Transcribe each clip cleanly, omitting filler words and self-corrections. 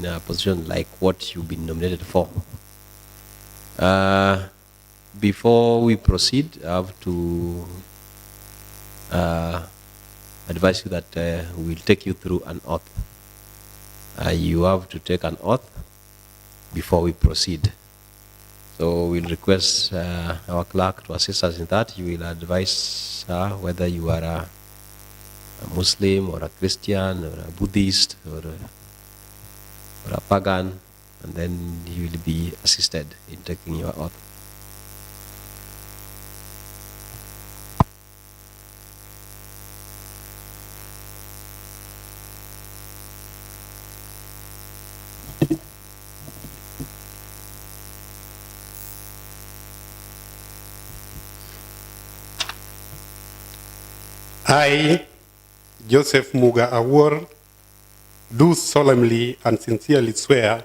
in a position like what you've been nominated for. Before we proceed, I have to advise you that we'll take you through an oath. You have to take an oath before we proceed. So we'll request our clerk to assist us in that. You will advise whether you are a Muslim or a Christian or a Buddhist or a pagan, and then you will be assisted in taking your oath. I, Joseph Muga Awuor, do solemnly and sincerely swear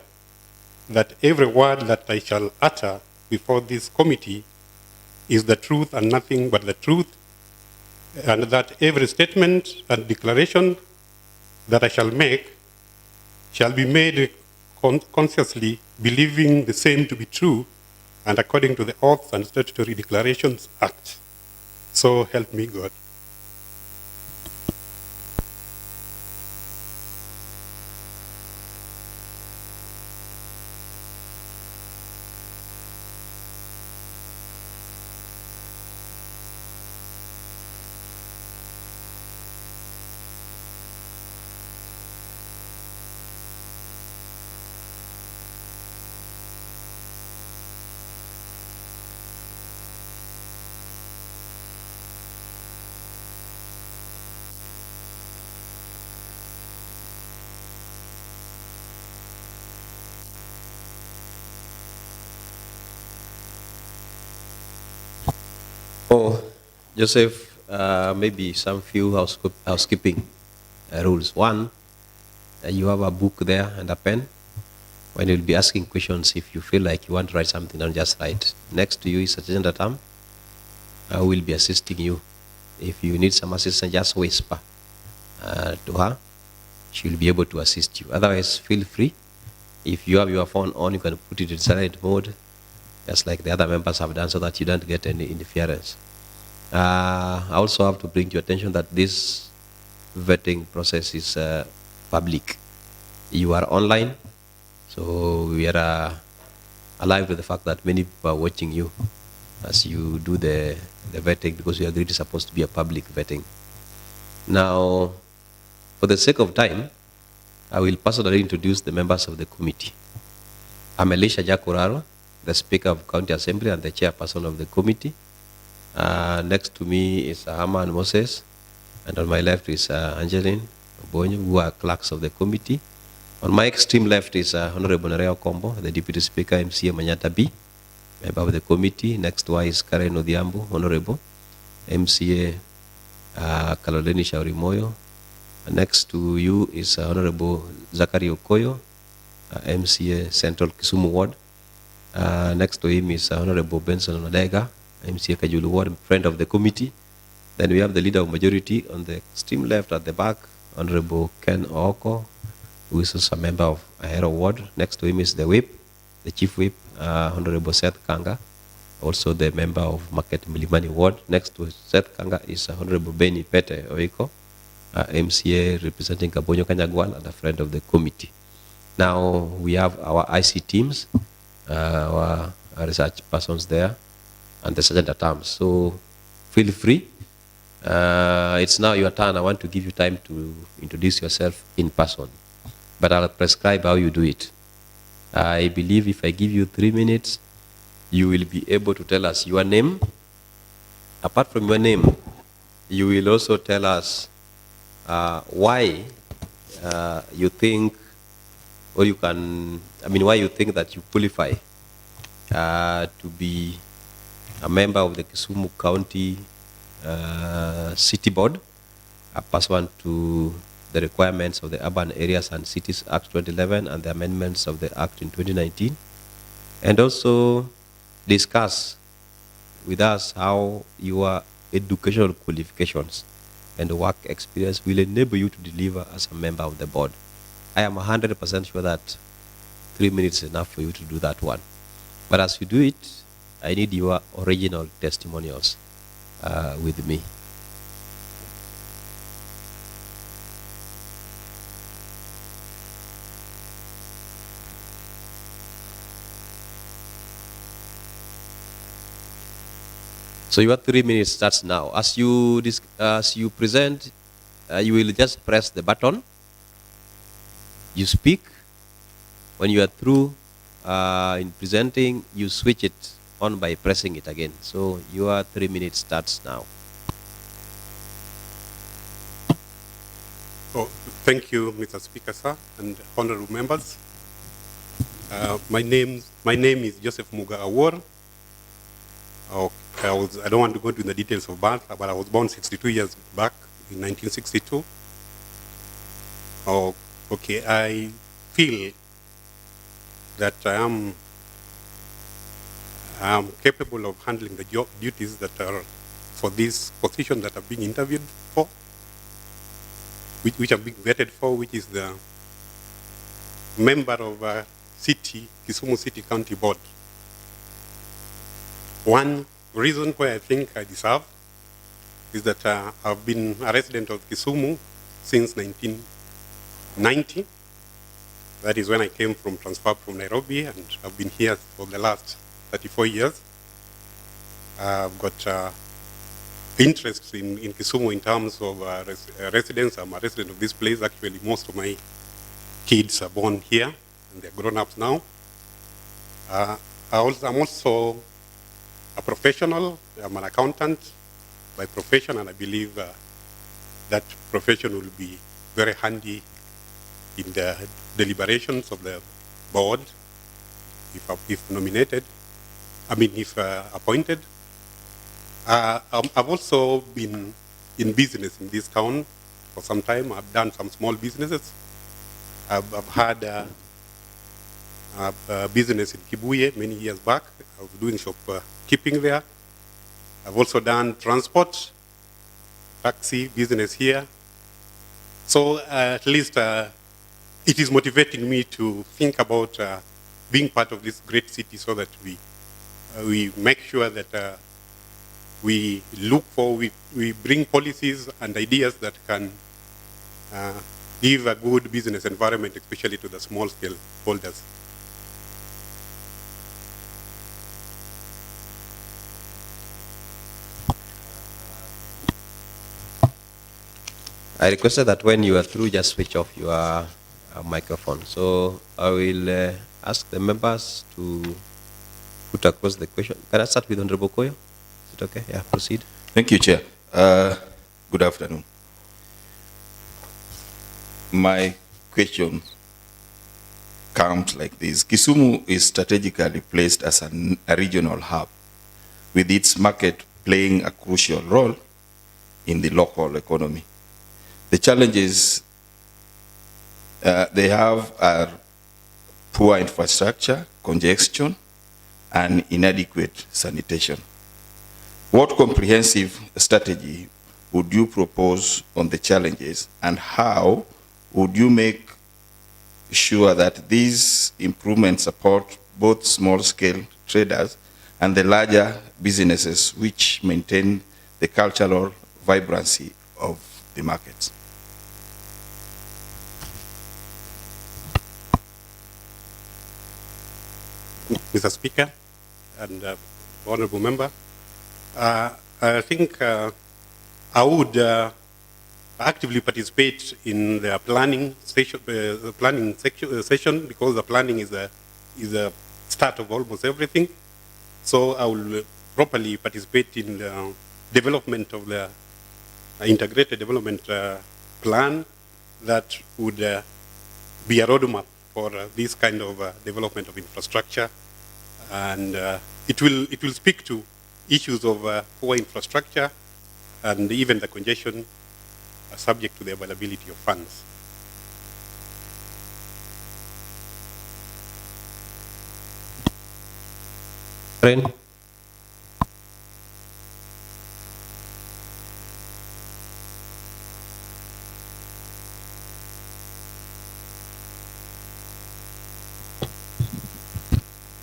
that every word that I shall utter before this committee is the truth and nothing but the truth, and that every statement and declaration that I shall make shall be made consciously, believing the same to be true and according to the Oaths and Statutory Declarations Act. So help me God. Oh, Joseph, maybe some few housekeeping rules. One, you have a book there and a pen. When you'll be asking questions, if you feel like you want to write something, don't just write. Next to you is Agenda Tam. I will be assisting you. If you need some assistance, just whisper to her. She will be able to assist you. Otherwise, feel free. If you have your phone on, you can put it in silent mode, just like the other members have done, so that you don't get any interference. I also have to bring to your attention that this vetting process is public. You are online, so we are alive to the fact that many people are watching you as you do the vetting, because we agreed it's supposed to be a public vetting. Now, for the sake of time, I will personally introduce the members of the committee. I'm Elisha Jakuraro, the Speaker of County Assembly and the Chairperson of the committee. Next to me is Haman Moses, and on my left is Angeline Bonyo, who are clerks of the committee. On my extreme left is Honorable Nareo Kombo, the Deputy Speaker, MCA Manyata B, member of the committee. Next to her is Caren Odhiambo, Honorable, MCA Kaloleni Shauri Moyo. Next to you is Honorable Zachary Okoyo, MCA Central Kisumu Ward. Next to him is Honorable Benson Odega, MCA Kajulu Ward, friend of the committee. Then we have the Leader of Majority on the extreme left at the back, Honorable Ken Oko, who is also a member of Ahero Ward. Next to him is the Whip, the Chief Whip, Honorable Seth Kanga, also the member of Market Milimani Ward. Next to Seth Kanga is Honorable Benny Pete Oiko, MCA representing Kabonyo Kanyagwal and a friend of the committee. Now we have our IC teams, our research persons there, and the sergeant at arms. So feel free. It's now your turn. I want to give you time to introduce yourself in person, but I'll prescribe how you do it. I believe if I give you 3 minutes, you will be able to tell us your name. Apart from your name, you will also tell us why you think, or you can, why you think that you qualify to be a member of the Kisumu County City Board, pursuant to the requirements of the Urban Areas and Cities Act 2011 and the amendments of the Act in 2019, and also discuss with us how your educational qualifications and work experience will enable you to deliver as a member of the board. I am 100% sure that 3 minutes enough for you to do that one. But as you do it, I need your original testimonials with me. So your 3 minutes starts now. As you present, you will just press the button. You speak. When you are through in presenting, you switch it on by pressing it again. So your 3 minutes starts now. Oh, thank you, Mr. Speaker, sir, and honorable members. My name is Joseph Muga Awuor. I don't want to go into the details of birth, but I was born 62 years back in 1962. Okay, I feel that I am capable of handling the job duties that are for this position that I'm being interviewed for, which I'm being vetted for, which is the member of Kisumu City County Board. One reason why I think I deserve is that I've been a resident of Kisumu since 1990. That is when I came transferred from Nairobi, and I've been here for the last 34 years. I've got interest in Kisumu in terms of residence. I'm a resident of this place. Actually, most of my kids are born here, and they're grown-ups now. I'm also a professional. I'm an accountant by profession, and I believe that profession will be very handy in the deliberations of the board if nominated. If appointed. I've also been in business in this town for some time. I've done some small businesses. I've had a business in Kibuye many years back. I was doing shopkeeping there. I've also done transport, taxi business here. So at least it is motivating me to think about being part of this great city, so that we make sure that we bring policies and ideas that can give a good business environment, especially to the small scale holders. I requested that when you are through, just switch off your microphone. So I will ask the members to put across the question. Can I start with Honorable Koyo? Is it okay? Yeah, proceed. Thank you, Chair. Good afternoon. My question comes like this. Kisumu is strategically placed as a regional hub, with its market playing a crucial role in the local economy. The challenges they have are poor infrastructure, congestion, and inadequate sanitation. What comprehensive strategy would you propose on the challenges, and how would you make sure that these improvements support both small-scale traders and the larger businesses which maintain the cultural vibrancy of the markets? Mr. Speaker and honorable member, I think I would actively participate in the planning session, because the planning is a start of almost everything. So I will properly participate in the development of the integrated development plan that would be a roadmap for this kind of development of infrastructure, and it will speak to issues of poor infrastructure and even the congestion subject to the availability of funds. Caren.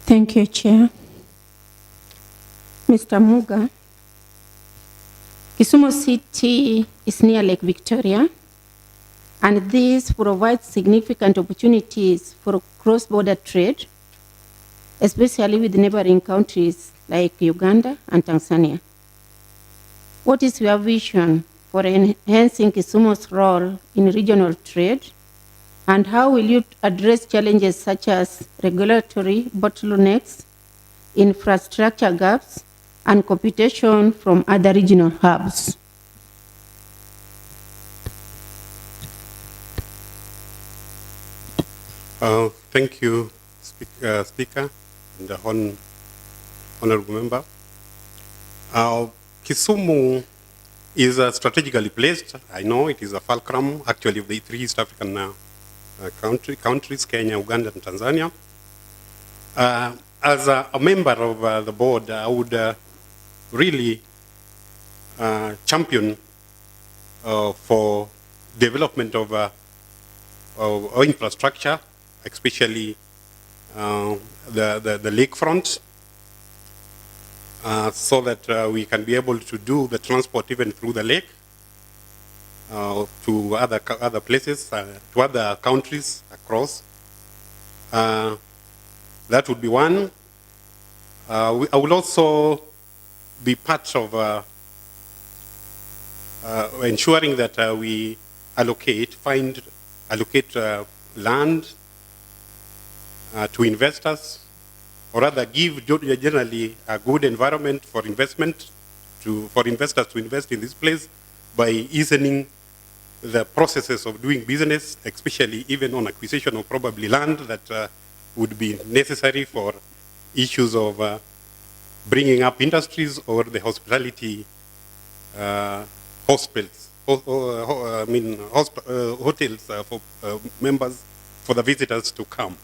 Thank you, Chair. Mr. Muga, Kisumu City is near Lake Victoria, and this provides significant opportunities for cross-border trade, especially with neighboring countries like Uganda and Tanzania. What is your vision for enhancing Kisumu's role in regional trade, and how will you address challenges such as regulatory bottlenecks, infrastructure gaps, and competition from other regional hubs? Thank you, Speaker and the honorable member. Kisumu is strategically placed. I know it is a fulcrum, actually, of the three East African countries, Kenya, Uganda, and Tanzania. As a member of the board, I would really champion for development of infrastructure, especially the lakefront, so that we can be able to do the transport even through the lake to other places, to other countries across. That would be one. I will also be part of ensuring that we allocate land to investors, or rather give generally a good environment for investment, for investors to invest in this place by easing the processes of doing business, especially even on acquisition of probably land that would be necessary for issues of bringing up industries or the hospitality hospitals, hotels for members, for the visitors to come.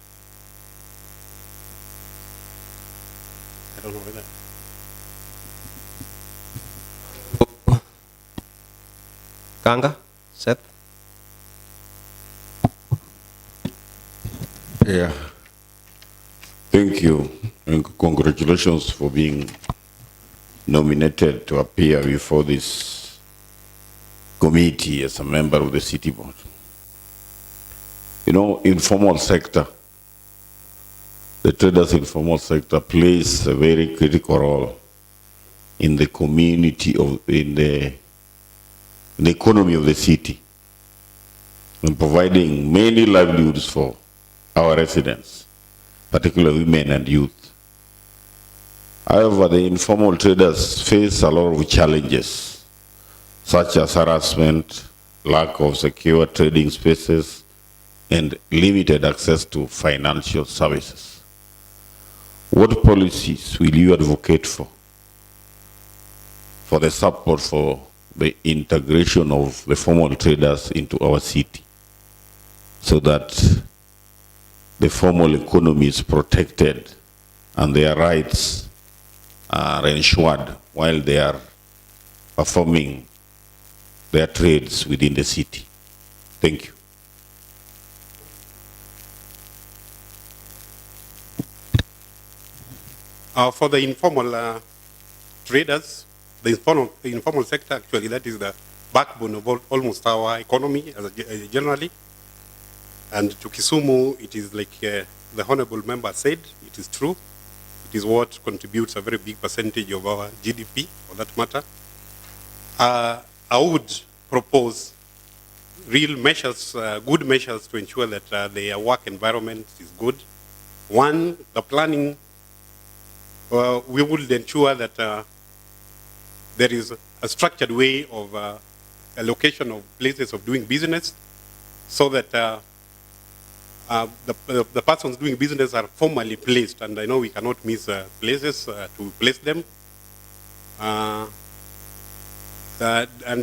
I don't know whether. Kanga, Seth. Yeah. Thank you, and congratulations for being nominated to appear before this committee as a member of the city board. You know, informal sector, the traders informal sector plays a very critical role in the community in the economy of the city, and providing many livelihoods for our residents, particularly women and youth. However, the informal traders face a lot of challenges, such as harassment, lack of secure trading spaces, and limited access to financial services. What policies will you advocate for the support for the integration of the formal traders into our city, so that the formal economy is protected and their rights are ensured while they are performing their trades within the city? Thank you. For the informal traders, the informal sector, actually, that is the backbone of almost our economy generally. And to Kisumu, it is like the honorable member said, it is true. It is what contributes a very big percentage of our GDP, for that matter. I would propose real measures, good measures to ensure that their work environment is good. One, the planning. We would ensure that there is a structured way of allocation of places of doing business, so that the persons doing business are formally placed, and I know we cannot miss places to place them. And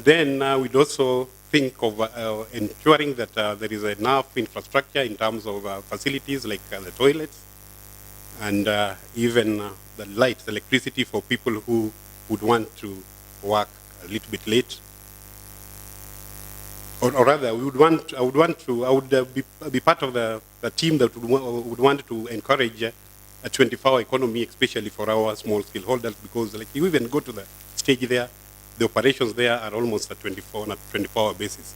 then we'd also think of ensuring that there is enough infrastructure in terms of facilities like the toilets, and even the lights, the electricity for people who would want to work a little bit late. Or rather, I would be part of the team that would want to encourage a 24-hour economy, especially for our small-scale holders, because like you even go to the stage there, the operations there are almost at 24-hour basis.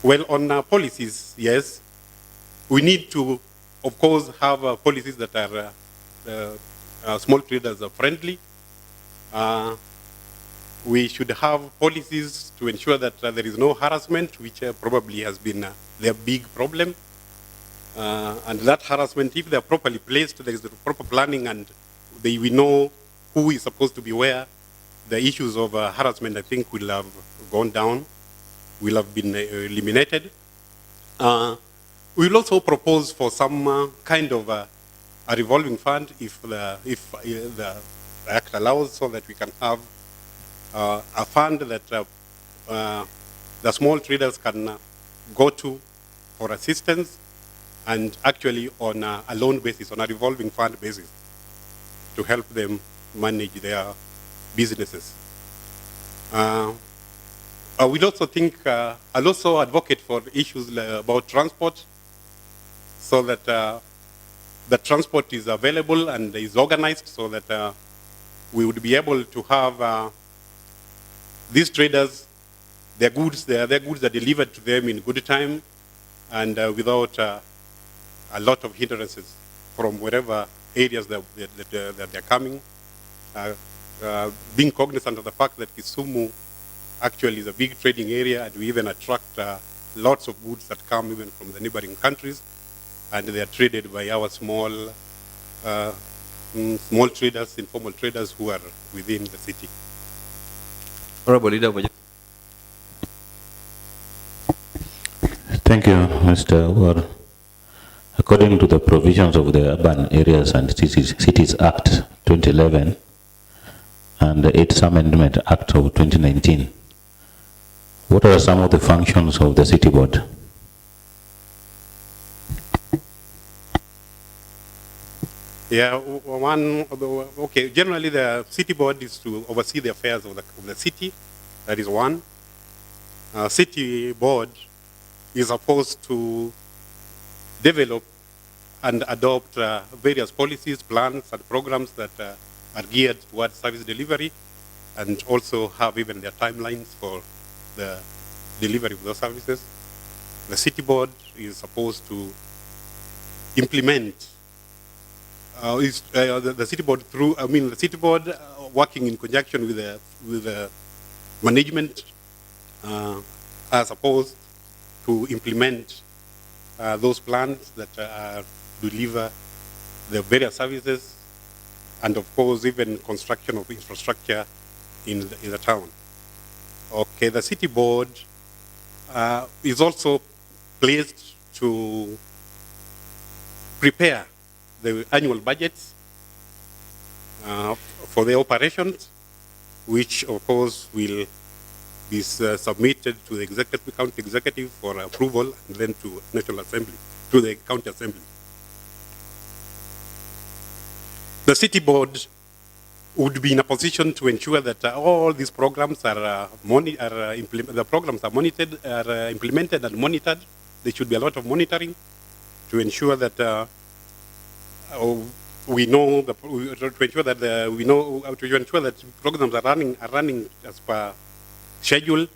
Well, on policies, yes, we need to, of course, have policies that are small traders friendly. We should have policies to ensure that there is no harassment, which probably has been their big problem. And that harassment, if they are properly placed, there is the proper planning, and we know who is supposed to be where, the issues of harassment, I think, will have gone down, will have been eliminated. We will also propose for some kind of a revolving fund, if the Act allows, so that we can have a fund that the small traders can go to for assistance, and actually on a loan basis, on a revolving fund basis, to help them manage their businesses. We'd also think, I'll also advocate for issues about transport, so that the transport is available and is organized, so that we would be able to have these traders, their goods are delivered to them in good time, and without a lot of hindrances from wherever areas that they're coming. Being cognizant of the fact that Kisumu actually is a big trading area, and we even attract lots of goods that come even from the neighboring countries, and they are traded by our small traders, informal traders who are within the city. Honorable Leader. Thank you, Mr. Awuor. According to the provisions of the Urban Areas and Cities Act 2011 and the 8th Amendment Act of 2019, what are some of the functions of the City Board? Yeah, okay, generally the City Board is to oversee the affairs of the city. That is one. City Board is supposed to develop and adopt various policies, plans, and programs that are geared towards service delivery, and also have even their timelines for the delivery of those services. The City Board is supposed to implement the City Board the City Board working in conjunction with the management are supposed to implement those plans that deliver the various services, and of course even construction of infrastructure in the town. Okay, the City Board is also placed to prepare the annual budgets for the operations, which of course will be submitted to the county executive for approval, and then to National Assembly, to the county assembly. The City Board would be in a position to ensure that all these programs are implemented and monitored. There should be a lot of monitoring to ensure that we know to ensure that programs are running as per schedule,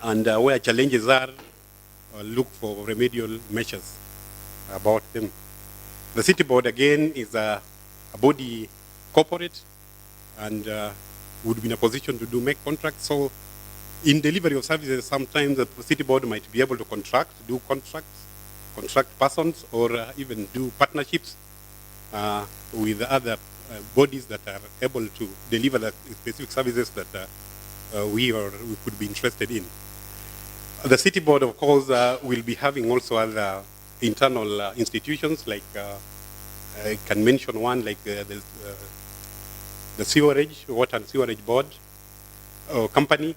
and where challenges are, look for remedial measures about them. The City Board again is a body corporate, and would be in a position to make contracts. So in delivery of services, sometimes the City Board might be able to contract persons, or even do partnerships with other bodies that are able to deliver the specific services that we could be interested in. The City Board, of course, will be having also other internal institutions, like I can mention one, like the Water and Sewerage Board company,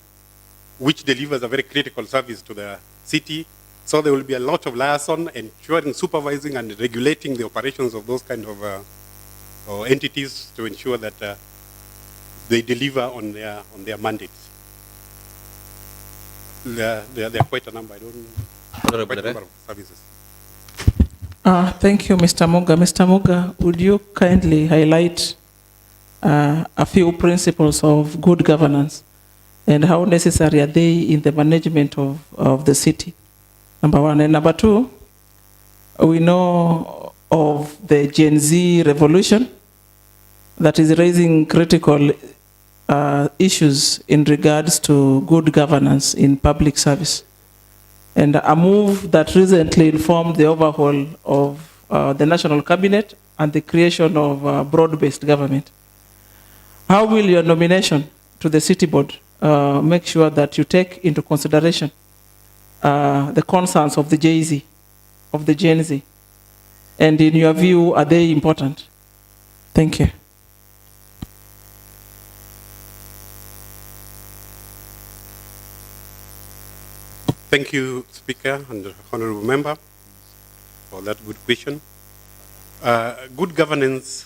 which delivers a very critical service to the city. So there will be a lot of liaison, ensuring, supervising, and regulating the operations of those kind of entities to ensure that they deliver on their mandates. There are quite a number. Quite a number of services. Thank you, Mr. Muga. Mr. Muga, would you kindly highlight a few principles of good governance and how necessary are they in the management of the city? Number one. And number two, we know of the Gen Z revolution that is raising critical issues in regards to good governance in public service. And a move that recently informed the overhaul of the National Cabinet and the creation of broad-based government. How will your nomination to the City Board make sure that you take into consideration the concerns of the Gen-Z, of the Gen Z? And in your view, are they important? Thank you. Thank you, Speaker and Honorable Member, for that good question. Good governance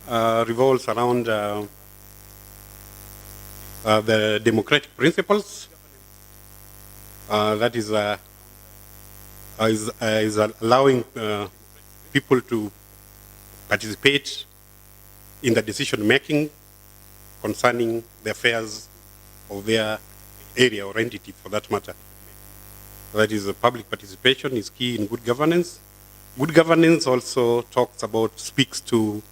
revolves around the democratic principles. That is allowing people to participate in the decision making concerning the affairs of their area or entity, for that matter. That is, public participation is key in good governance. Good governance also speaks to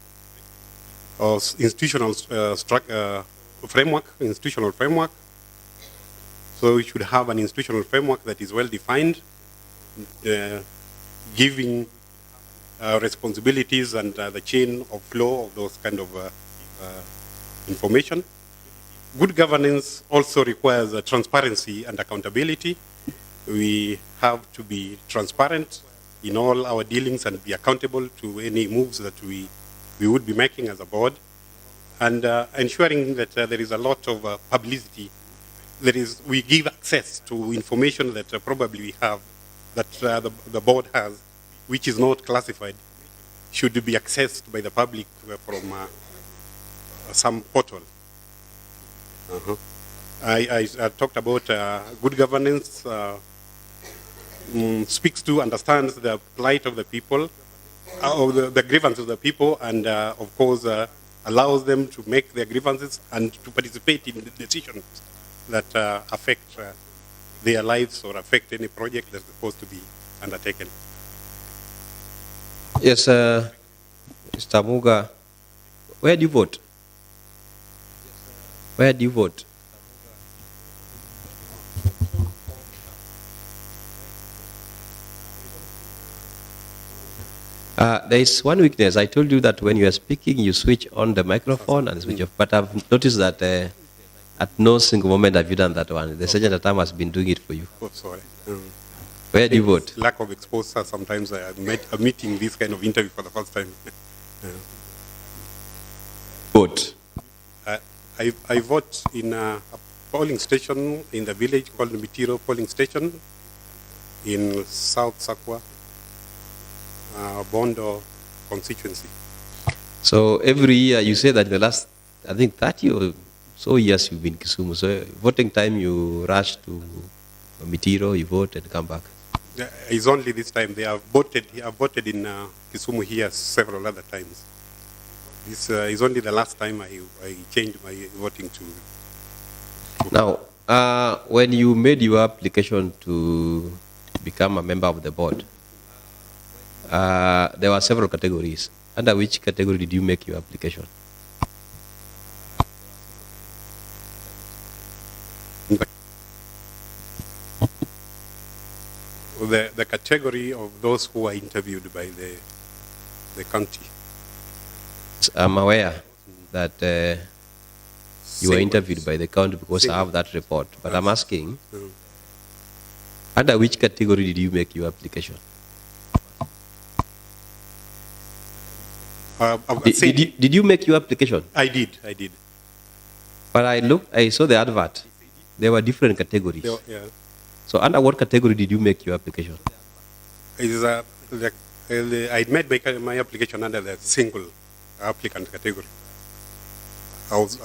institutional framework. So we should have an institutional framework that is well defined, giving responsibilities and the chain of flow of those kind of information. Good governance also requires transparency and accountability. We have to be transparent in all our dealings and be accountable to any moves that we would be making as a board, and ensuring that there is a lot of publicity. We give access to information that probably we have, that the board has, which is not classified, should be accessed by the public from some portal. I talked about good governance, speaks to, understands the plight of the people, the grievances of the people, and of course allows them to make their grievances and to participate in the decisions that affect their lives or affect any project that's supposed to be undertaken. Yes, Mr. Muga, where do you vote? Where do you vote? There is one weakness. I told you that when you are speaking, you switch on the microphone and switch off. But I've noticed that at no single moment have you done that one. The Sergeant at Arm has been doing it for you. Oh, sorry. Where do you vote? Lack of exposure. Sometimes I'm meeting this kind of interview for the first time. Vote. I vote in a polling station in the village called Mitiro Polling Station in South Sakwa, Bondo constituency. So every year you say that in the last, I think 30 or so years you've been in Kisumu. So voting time you rush to Mitiro, you vote and come back. It's only this time. They have voted. I voted in Kisumu here several other times. This is only the last time I changed my voting to. Now, when you made your application to become a member of the board, there were several categories. Under which category did you make your application? The category of those who are interviewed by the county. I'm aware that you were interviewed by the county because I have that report. But I'm asking, under which category did you make your application? Did you make your application? I did. But I saw the advert. There were different categories. Yeah. So under what category did you make your application? I made my application under the single applicant category. I was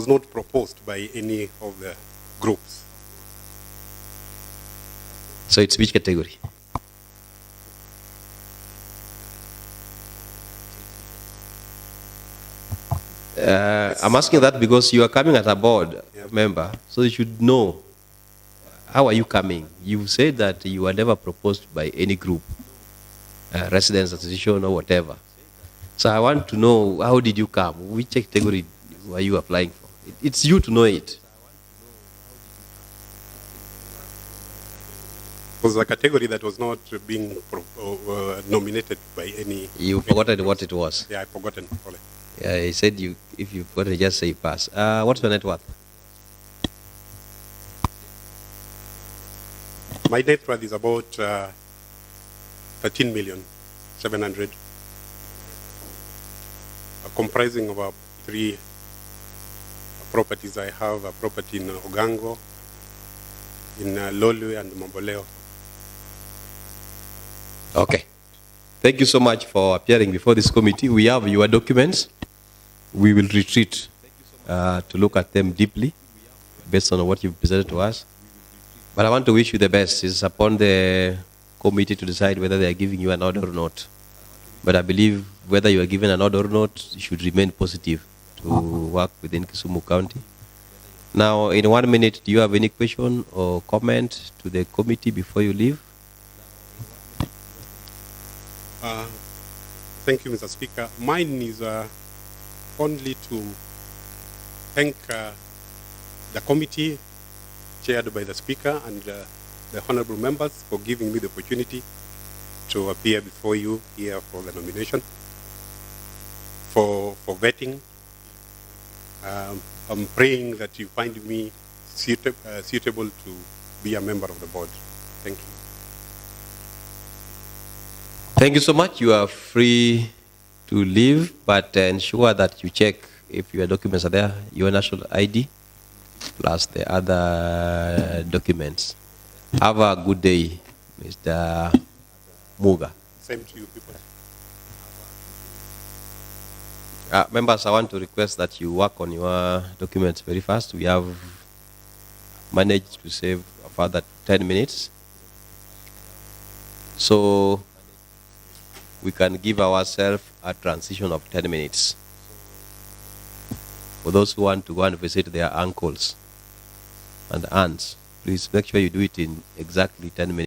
not proposed by any of the groups. So it's which category? I'm asking that because you are coming as a board member, so you should know how are you coming. You said that you were never proposed by any group, residents association or whatever. So I want to know, how did you come? Which category were you applying for? It's you to know it. It was a category that was not being nominated by any. You forgotten what it was. Yeah, I've forgotten. Sorry. Yeah, he said you. If you forgot, just say pass. What's your net worth? My net worth is about 13,700,000, comprising of three properties. I have a property in Onyango, in Lolwe and Mamboleo. Okay. Thank you so much for appearing before this committee. We have your documents. We will retreat to look at them deeply based on what you've presented to us. But I want to wish you the best. It's upon the committee to decide whether they are giving you an order or not. But I believe whether you are given an order or not, you should remain positive to work within Kisumu County. Now, in 1 minute, do you have any question or comment to the committee before you leave? Thank you, Mr. Speaker. Mine is only to thank the committee chaired by the Speaker and the honorable members for giving me the opportunity to appear before you here for the nomination, for vetting. I'm praying that you find me suitable to be a member of the board. Thank you. Thank you so much. You are free to leave, but ensure that you check if your documents are there, your national ID, plus the other documents. Have a good day, Mr. Muga. Same to you people. Members, I want to request that you work on your documents very fast. We have managed to save a further 10 minutes. So we can give ourselves a transition of 10 minutes. For those who want to go and visit their uncles and aunts, please make sure you do it in exactly 10 minutes.